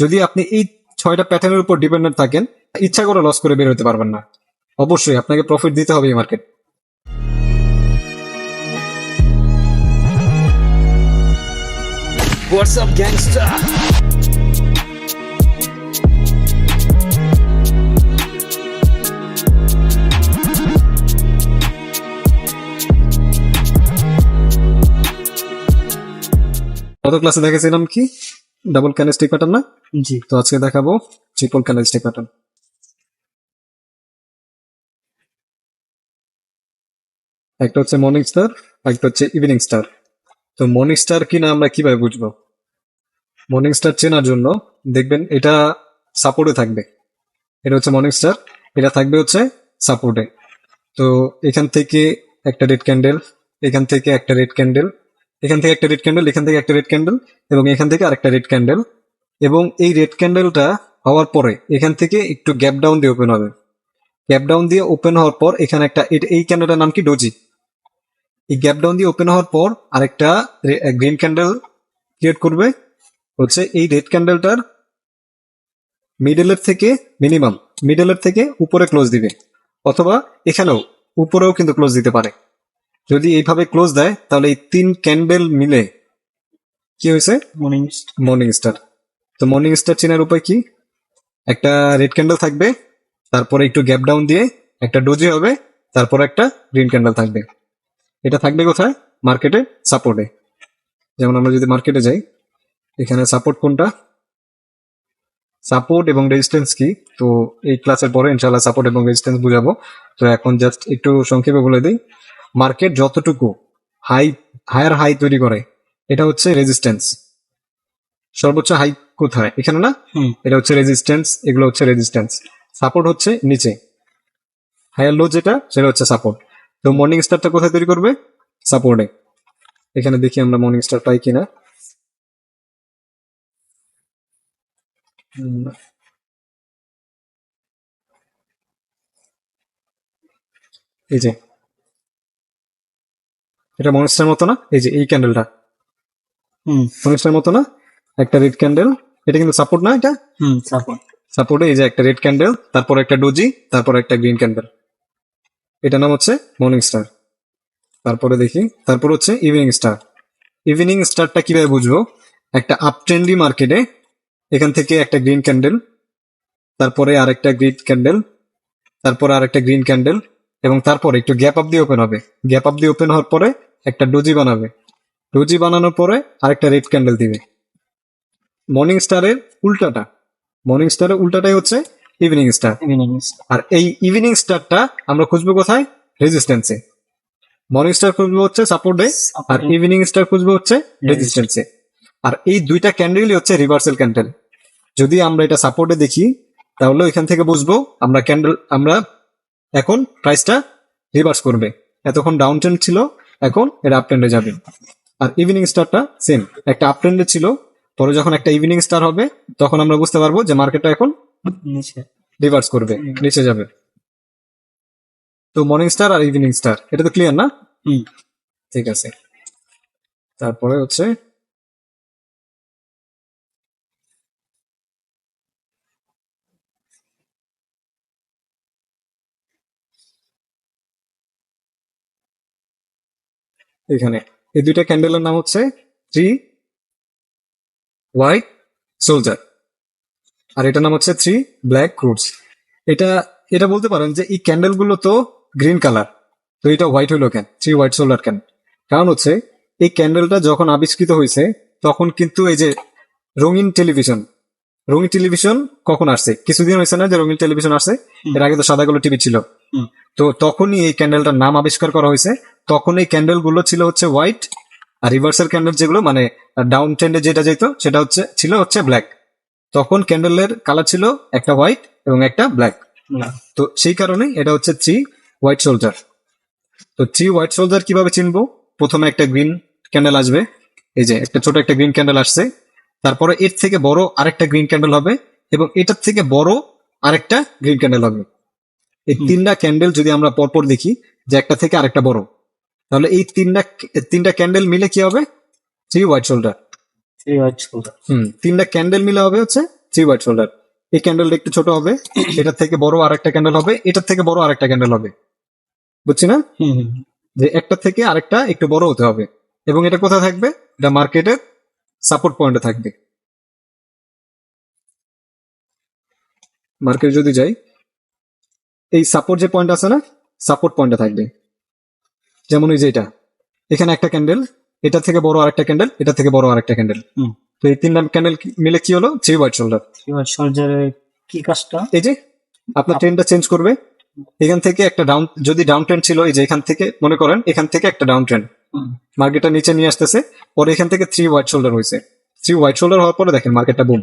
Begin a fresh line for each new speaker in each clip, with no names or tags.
যদি আপনি এই 6টা প্যাটার্নের উপর ডিপেন্ডেন্ট থাকেন, ইচ্ছা করে লস করে বের হতে পারবেন না। অবশ্যই আপনাকে প্রফিট দিতে হবে এই মার্কেট।
What's up, gangster?
গত ক্লাসে দেখেছিলাম কি ডাবল ক্যান্ডেলস্টিক প্যাটার্ন না?
জি।
তো আজকে দেখাবো ট্রিপল ক্যান্ডেলস্টিক প্যাটার্ন। একটা হচ্ছে মর্নিং স্টার, একটা হচ্ছে ইভিনিং স্টার। তো মর্নিং স্টার কিনা আমরা কিভাবে বুঝবো? মর্নিং স্টার চেনার জন্য দেখবেন এটা সাপোর্টে থাকবে। এটা হচ্ছে মর্নিং স্টার, এটা থাকবে হচ্ছে সাপোর্টে। তো এখান থেকে একটা রেড ক্যান্ডেল, এখান থেকে একটা রেড ক্যান্ডেল, এখান থেকে একটা রেড ক্যান্ডেল, এখান থেকে একটা রেড ক্যান্ডেল এবং এখান থেকে আরেকটা রেড ক্যান্ডেল। এবং এই রেড ক্যান্ডেলটা হওয়ার পরে এখান থেকে একটু গ্যাপ ডাউন দিয়ে ওপেন হবে। গ্যাপ ডাউন দিয়ে ওপেন হওয়ার পর এখানে একটা এই ক্যান্ডেলটার নাম কি ডোজি। এই গ্যাপ ডাউন দিয়ে ওপেন হওয়ার পর আরেকটা গ্রিন ক্যান্ডেল ক্রিয়েট করবে, হচ্ছে এই রেড ক্যান্ডেলটার মিডলের থেকে মিনিমাম মিডলের থেকে উপরে ক্লোজ দিবে, অথবা এখানেও উপরেও কিন্তু ক্লোজ দিতে পারে। যদি এইভাবে ক্লোজ দেয় তাহলে এই 3 ক্যান্ডেল মিলে কি হয়েছে? Morning star. তো মর্নিং স্টার চেনার উপায় কি? একটা রেড ক্যান্ডেল থাকবে, তারপরে একটু গ্যাপ ডাউন দিয়ে একটা ডোজি হবে, তারপর একটা গ্রিন ক্যান্ডেল থাকবে। এটা থাকবে কোথায়? মার্কেটে সাপোর্টে। যেমন আমরা যদি মার্কেটে যাই, এখানে সাপোর্ট কোনটা, সাপোর্ট এবং রেজিস্ট্যান্স কি, তো এই ক্লাসের পরে ইনশাআল্লাহ সাপোর্ট এবং রেজিস্ট্যান্স বুঝাবো। তো এখন জাস্ট একটু সংক্ষেপে বলে দিই, মার্কেট যতটুকু হায়ার হাই তৈরি করে এটা হচ্ছে রেজিস্ট্যান্স। সর্বোচ্চ হাই কোথায়? এখানে না? এটা হচ্ছে রেজিস্ট্যান্স, এগুলো হচ্ছে রেজিস্ট্যান্স। সাপোর্ট হচ্ছে নিচে, হায়ার লো যেটা সেটা হচ্ছে সাপোর্ট। তো মর্নিং স্টারটা কোথায় তৈরি করবে? সাপোর্টে। এখানে দেখি আমরা মর্নিং স্টার পাই কিনা। এই যে এটা মর্নিং স্টার মতো না? এই যে এই ক্যান্ডেলটা মর্নিং স্টার মতো না? একটা রেড ক্যান্ডেল, এটা কিন্তু সাপোর্ট না? এটা সাপোর্টে এই যে একটা রেড ক্যান্ডেল, তারপর একটা ডোজি, তারপর একটা গ্রিন ক্যান্ডেল, এটা নাম হচ্ছে মর্নিং স্টার। তারপরে দেখি, তারপর হচ্ছে ইভিনিং স্টার। ইভিনিং স্টারটা কিভাবে বুঝবো? একটা আপ ট্রেন্ডি মার্কেটে এখান থেকে একটা গ্রিন ক্যান্ডেল, তারপরে আরেকটা গ্রিন ক্যান্ডেল, তারপরে আরেকটা গ্রিন ক্যান্ডেল, এবং তারপরে একটু গ্যাপ আপ দিয়ে ওপেন হবে। গ্যাপ আপ দিয়ে ওপেন হওয়ার পরে একটা ডোজি বানাবে। ডোজি বানানোর পরে আরেকটা রেড ক্যান্ডেল দিবে। মর্নিং স্টারের উল্টাটা, মর্নিং স্টারের উল্টাটাই হচ্ছে ইভিনিং স্টার। আর এই ইভিনিং স্টারটা আমরা খুঁজবো কোথায়? রেজিস্ট্যান্সে। মর্নিং স্টার খুঁজবো হচ্ছে সাপোর্টে, আর ইভিনিং স্টার খুঁজবো হচ্ছে রেজিস্ট্যান্সে। আর এই দুইটা ক্যান্ডেলই হচ্ছে রিভার্সাল ক্যান্ডেল। যদি আমরা এটা সাপোর্টে দেখি তাহলে এখান থেকে বুঝবো আমরা এখন প্রাইসটা রিভার্স করবে। এতক্ষণ ডাউন ট্রেন্ড ছিল, এখন এটা আপ ট্রেন্ডে যাবে। আর ইভিনিং স্টারটা সেম, একটা আপ ট্রেন্ডে ছিল, পরে যখন একটা ইভিনিং স্টার হবে তখন আমরা বুঝতে পারবো যে মার্কেটটা এখন রিভার্স করবে, নিচে যাবে। তো মর্নিং স্টার আর ইভিনিং স্টার, এটা তো ক্লিয়ার না? ঠিক আছে। তারপরে হচ্ছে এখানে এই দুইটা ক্যান্ডেলের নাম হচ্ছে 3 হোয়াইট সোলজার, আর এটার নাম হচ্ছে 3 ব্ল্যাক ক্রুডস। এটা এটা বলতে পারেন যে এই ক্যান্ডেল গুলো তো গ্রিন কালার, তো এটা হোয়াইট হইলো কেন? 3 হোয়াইট সোলার কেন? কারণ হচ্ছে এই ক্যান্ডেলটা যখন আবিষ্কৃত হয়েছে তখন কিন্তু এই যে রঙিন টেলিভিশন কখন আসছে? কিছুদিন হয়েছে না যে রঙিন টেলিভিশন আসছে? এর আগে তো সাদা কালো টিভি ছিল। তো তখনই এই ক্যান্ডেলটার নাম আবিষ্কার করা হয়েছে। তখন এই ক্যান্ডেল গুলো ছিল হচ্ছে হোয়াইট, আর রিভার্সাল ক্যান্ডেল যেগুলো মানে ডাউন ট্রেন্ডে যেটা যেত সেটা ছিল ব্ল্যাক। তখন ক্যান্ডেলের কালার ছিল একটা হোয়াইট এবং একটা ব্ল্যাক। তো সেই কারণে এটা হচ্ছে 3 হোয়াইট সোলজার। তো 3 হোয়াইট সোলজার কিভাবে চিনবো? প্রথমে একটা গ্রিন ক্যান্ডেল আসবে, এই যে একটা ছোট একটা গ্রিন ক্যান্ডেল আসছে, তারপরে এর থেকে বড় আরেকটা গ্রিন ক্যান্ডেল হবে, এবং এটার থেকে বড় আরেকটা গ্রিন ক্যান্ডেল হবে। এই 3টা ক্যান্ডেল যদি আমরা পরপর দেখি যে একটা থেকে আরেকটা বড়, তাহলে এই তিনটা ক্যান্ডেল মিলে কি হবে? 3 হোয়াইট সোলজার। 3টা ক্যান্ডেল মিলে হবে হচ্ছে থ্রি হোয়াইট শোল্ডার। এই ক্যান্ডেলটা একটু ছোট হবে, এটার থেকে বড় আরেকটা ক্যান্ডেল হবে, এটার থেকে বড় আরেকটা ক্যান্ডেল হবে, বুঝছি না? যে একটা থেকে আরেকটা একটু বড় হতে হবে। এবং এটা কোথায় থাকবে? এটা মার্কেটের সাপোর্ট পয়েন্টে থাকবে। মার্কেট যদি যাই, এই সাপোর্ট যে পয়েন্ট আছে না, সাপোর্ট পয়েন্টে থাকবে। যেমন এই যে এটা, এখানে একটা ক্যান্ডেল, এটা থেকে বড় আরেকটা ক্যান্ডেল, এটা থেকে বড় আরেকটা ক্যান্ডেল। তো এই তিনটা ক্যান্ডেল মিলে কি হলো? Three white shoulder.
সর্জারের কি কাজটা?
এই যে আপনার ট্রেন্ডটা চেঞ্জ করবে, এখান থেকে একটা ডাউন, যদি ডাউন ট্রেন্ড ছিল, এই যে এখান থেকে মনে করেন এখান থেকে একটা ডাউন ট্রেন্ড, মার্কেটটা নিচে নিয়ে আসতেছে, পরে এখান থেকে থ্রি হোয়াইট শোল্ডার হয়েছে। থ্রি হোয়াইট শোল্ডার হওয়ার পরে দেখেন মার্কেটটা বুম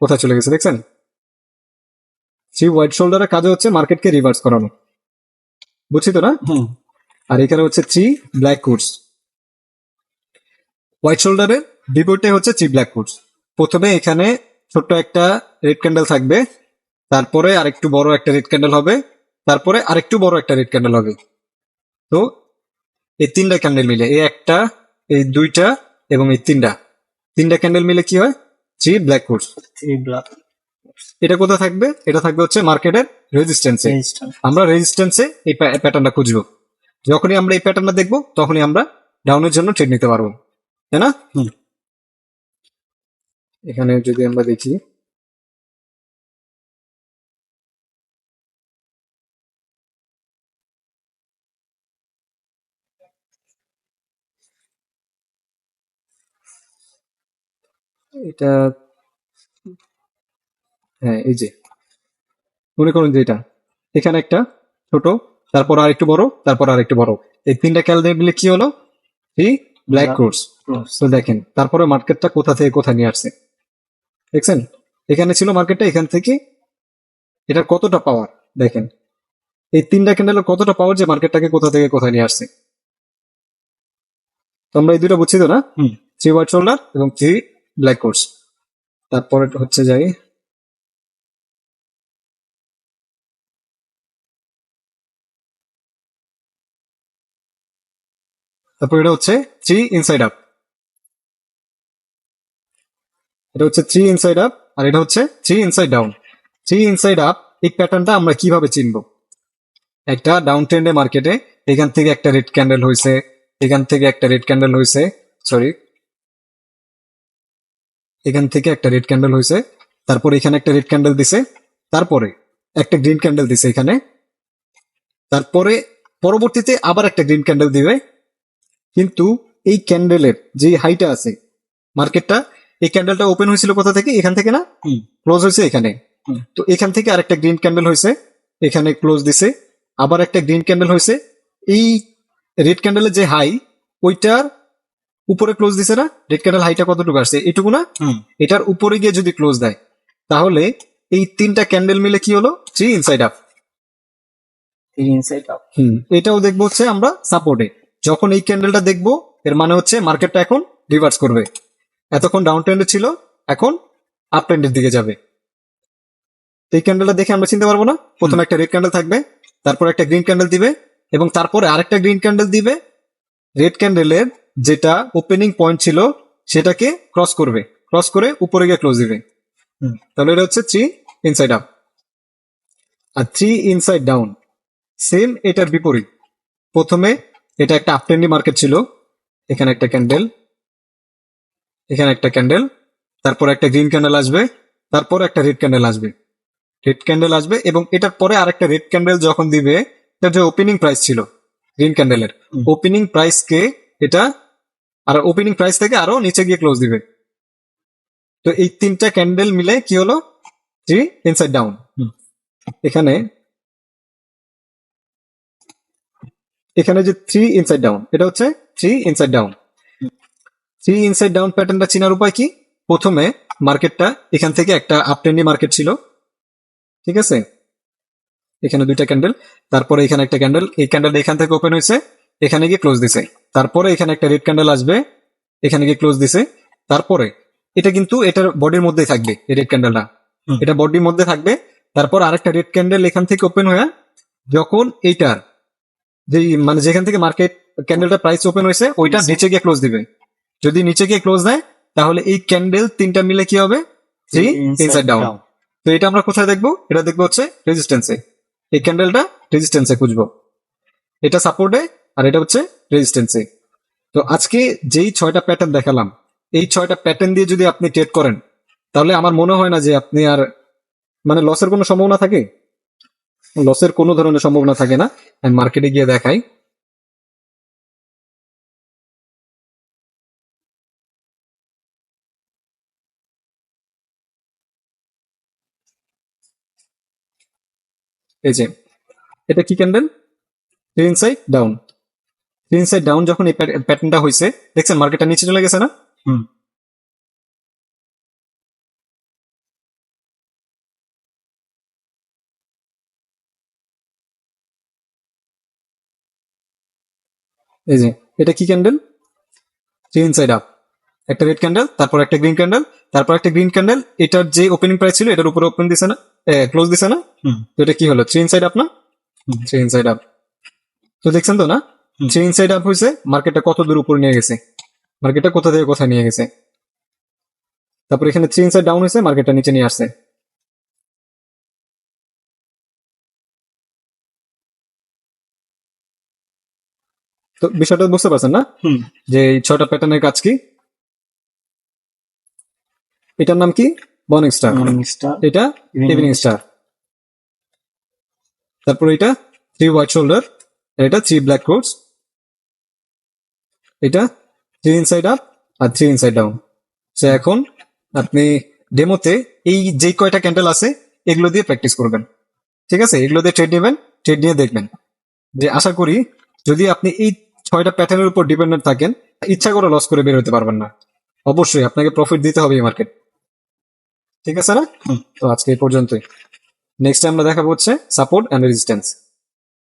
কোথায় চলে গেছে, দেখছেন? থ্রি হোয়াইট শোল্ডারের কাজে হচ্ছে মার্কেটকে রিভার্স করানো, বুঝছি তো না? আর এখানে হচ্ছে থ্রি ব্ল্যাক কোটস। হোয়াইট শোল্ডারের বিপরীতে হচ্ছে থ্রি ব্ল্যাক কোটস। প্রথমে এখানে ছোট্ট একটা রেড ক্যান্ডেল থাকবে, তারপরে আরেকটু বড় একটা রেড ক্যান্ডেল হবে, তারপরে আরেকটু বড় একটা রেড ক্যান্ডেল হবে। তো এই তিনটা ক্যান্ডেল মিলে, এই একটা, এই দুইটা এবং এই তিনটা ক্যান্ডেল মিলে কি হয়? Three black quotes. এটা কোথায় থাকবে? এটা থাকবে হচ্ছে মার্কেটের রেজিস্ট্যান্সে। আমরা রেজিস্ট্যান্সে এই প্যাটার্নটা খুঁজবো। যখনই আমরা এই প্যাটার্নটা দেখবো, তখনই আমরা ডাউনের জন্য ট্রেড নিতে পারবো, তাই না? এখানে যদি আমরা দেখি, এটা, হ্যাঁ এই যে মনে করুন যে এটা, এখানে একটা ছোট, তারপর আর একটু বড়, তারপর আর একটু বড়, এই তিনটা ক্যান্ডেল মিলে কি হলো? Three black quotes. তো দেখেন তারপরে মার্কেটটা কোথা থেকে কোথায় নিয়ে আসছে, দেখছেন? এখানে ছিল মার্কেটটা, এখান থেকে এটার কতটা পাওয়ার দেখেন, এই তিনটা ক্যান্ডেলের কতটা পাওয়ার যে মার্কেটটাকে কোথা থেকে কোথায় নিয়ে আসছে। তো আমরা এই দুটো বুঝছি তো না? থ্রি হোয়াইট শোল্ডার এবং থ্রি ব্ল্যাক কোটস। তারপরে হচ্ছে যাই, তারপর এটা হচ্ছে থ্রি ইনসাইড আপ। এটা হচ্ছে থ্রি ইনসাইড আপ, আর এটা হচ্ছে three inside down. Three inside up এই প্যাটার্নটা আমরা কিভাবে চিনবো? একটা ডাউন ট্রেন্ডে মার্কেটে এখান থেকে একটা রেড ক্যান্ডেল হয়েছে, এখান থেকে একটা রেড ক্যান্ডেল হয়েছে, সরি, এখান থেকে একটা রেড ক্যান্ডেল হয়েছে, তারপর এখানে একটা রেড ক্যান্ডেল দিছে, তারপরে একটা গ্রিন ক্যান্ডেল দিছে এখানে, তারপরে পরবর্তীতে আবার একটা গ্রিন ক্যান্ডেল দিবে। কিন্তু এই ক্যান্ডেলের যে হাইটা আছে, মার্কেটটা এই ক্যান্ডেলটা ওপেন হয়েছিল কোথা থেকে? এখান থেকে না, ক্লোজ হয়েছে এখানে। তো এখান থেকে আরেকটা গ্রিন ক্যান্ডেল হয়েছে, এখানে ক্লোজ দিছে, আবার একটা গ্রিন ক্যান্ডেল হয়েছে, এই রেড ক্যান্ডেলের যে হাই ওইটার উপরে ক্লোজ দিছে না? রেড ক্যান্ডেল হাইটা কতটুকু আসছে? এইটুকু না? এটার উপরে গিয়ে যদি ক্লোজ দেয়, তাহলে এই তিনটা ক্যান্ডেল মিলে কি হলো? Three inside up. এটাও দেখবো হচ্ছে আমরা সাপোর্টে। যখন এই ক্যান্ডেলটা দেখবো, এর মানে হচ্ছে মার্কেটটা এখন রিভার্স করবে। এতক্ষণ ডাউন ট্রেন্ডে ছিল, এখন আপ ট্রেন্ডের দিকে যাবে। এই ক্যান্ডেলটা দেখে আমরা চিনতে পারবো না? প্রথমে একটা রেড ক্যান্ডেল থাকবে, তারপর একটা গ্রিন ক্যান্ডেল দিবে, এবং তারপরে আরেকটা গ্রিন ক্যান্ডেল দিবে। রেড ক্যান্ডেলের যেটা ওপেনিং পয়েন্ট ছিল সেটাকে ক্রস করবে, ক্রস করে উপরে গিয়ে ক্লোজ দিবে। তাহলে এটা হচ্ছে থ্রি ইনসাইড আপ। আর থ্রি ইনসাইড ডাউন সেম এটার বিপরীত। প্রথমে এটা একটা আপট্রেন্ডি মার্কেট ছিল, এখানে একটা ক্যান্ডেল, এখানে একটা ক্যান্ডেল, তারপর একটা গ্রিন ক্যান্ডেল আসবে, তারপর একটা রেড ক্যান্ডেল আসবে, রেড ক্যান্ডেল আসবে, এবং এটার পরে আরেকটা রেড ক্যান্ডেল যখন দিবে, এটার যে ওপেনিং প্রাইস ছিল গ্রিন ক্যান্ডেলের, ওপেনিং প্রাইসকে এটা আর ওপেনিং প্রাইস থেকে আরো নিচে গিয়ে ক্লোজ দিবে। তো এই তিনটা ক্যান্ডেল মিলে কি হলো? Three inside down. এখানে এখানে যে থ্রি ইনসাইড ডাউন, এটা হচ্ছে three inside down. Three inside down প্যাটার্নটা চেনার উপায় কি? প্রথমে মার্কেটটা এখান থেকে একটা আপট্রেন্ডি মার্কেট ছিল, ঠিক আছে? এখানে দুইটা ক্যান্ডেল, তারপরে এখানে একটা ক্যান্ডেল, এই ক্যান্ডেলটা এখান থেকে ওপেন হয়েছে, এখানে গিয়ে ক্লোজ দিছে, তারপরে এখানে একটা রেড ক্যান্ডেল আসবে, এখানে গিয়ে ক্লোজ দিছে, তারপরে এটা কিন্তু এটার বডির মধ্যেই থাকবে, এই রেড ক্যান্ডেলটা এটা বডির মধ্যে থাকবে। তারপর আরেকটা রেড ক্যান্ডেল এখান থেকে ওপেন হয়ে, যখন এইটার যে মানে যেখান থেকে মার্কেট ক্যান্ডেলটা প্রাইস ওপেন হয়েছে ওইটা নিচে গিয়ে ক্লোজ দিবে। যদি নিচে গিয়ে ক্লোজ দেয়, তাহলে এই ক্যান্ডেল তিনটা মিলে কি হবে? Three inside down. তো এটা আমরা কোথায় দেখবো? এটা দেখবো হচ্ছে রেজিস্ট্যান্সে। এই ক্যান্ডেলটা রেজিস্ট্যান্সে খুঁজবো, এটা সাপোর্টে, আর এটা হচ্ছে রেজিস্ট্যান্সে। তো আজকে যেই 6টা প্যাটার্ন দেখালাম, এই 6টা প্যাটার্ন দিয়ে যদি আপনি ট্রেড করেন, তাহলে আমার মনে হয় না যে আপনি আর মানে লসের কোনো সম্ভাবনা থাকে। লসের কোনো ধরনের সম্ভাবনা থাকে না। আমি মার্কেটে গিয়ে দেখাই। এই যে এটা কি candle? Three inside down. Three inside down যখন এই প্যাটার্নটা হয়েছে, দেখছেন মার্কেটটা নিচে চলে গেছে না?
হুম।
এই যে এটা কি ক্যান্ডেল? Three inside up. একটা রেড ক্যান্ডেল, তারপর একটা গ্রিন ক্যান্ডেল, তারপর একটা গ্রিন ক্যান্ডেল। এটার যে ওপেনিং প্রাইস ছিল এটার উপরে ওপেন দিছে না, ক্লোজ দিছে না?
হুম।
তো এটা কি হলো? থ্রি ইনসাইড আপ না?
হুম।
Three inside up. তো দেখছেন তো না,
হুম।
থ্রি ইনসাইড আপ হয়েছে, মার্কেটটা কত দূর উপরে নিয়ে গেছে, মার্কেটটা কোথা থেকে কোথায় নিয়ে গেছে। তারপর এখানে থ্রি ইনসাইড ডাউন হয়েছে, মার্কেটটা নিচে নিয়ে আসছে। তো বিষয়টা বুঝতে পারছেন না,
হুম।
যে এই 6টা প্যাটার্নের কাজ কি? এটার নাম কি? Morning star.
মর্নিং স্টার,
এটা ইভিনিং স্টার। তারপর এটা থ্রি হোয়াইট শোল্ডার, এটা থ্রি ব্ল্যাক কোটস, এটা থ্রি ইনসাইড আপ আর থ্রি ইনসাইড ডাউন। সো এখন আপনি ডেমোতে এই যে কয়টা ক্যান্ডেল আছে এগুলো দিয়ে প্র্যাকটিস করবেন, ঠিক আছে? এগুলো দিয়ে ট্রেড নেবেন, ট্রেড নিয়ে দেখবেন। যে আশা করি যদি আপনি এই 6টা প্যাটার্নের উপর ডিপেন্ডেন্ট থাকেন, ইচ্ছা করে লস করে বের হতে পারবেন না। অবশ্যই আপনাকে প্রফিট দিতে হবে এই মার্কেট, ঠিক আছে না? তো আজকে এই পর্যন্তই। নেক্সট আমরা দেখাবো হচ্ছে সাপোর্ট অ্যান্ড রেজিস্ট্যান্স।